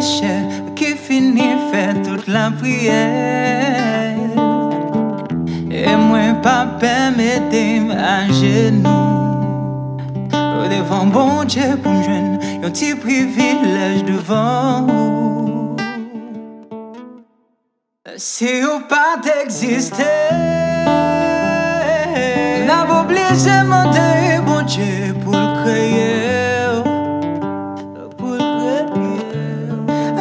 péché qui finit fait toute la prière. Et moi pas permettre à genoux devant bon Dieu pour me joindre un petit privilège devant vous. Si vous pas d'exister, n'a pas obligé de demander bon Dieu pour le créer, pour le créer.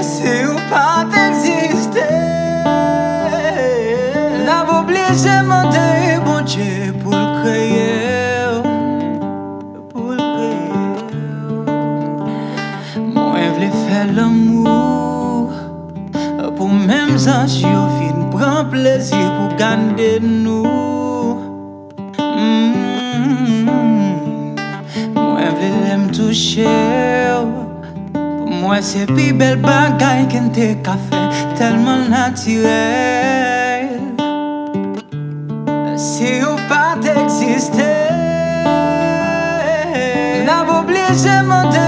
Si vous pas d'exister, n'a pas obligé de demander bon Dieu pour le créer, pour le créer. Moi je voulais faire l'amour pour même ça, je viens prendre plaisir pour garder nous. Moi, je voulais me toucher. Pour moi, c'est plus belle bagaille qu'un thé café, tellement naturel. Si vous pas d'exister, n'a pas obligé de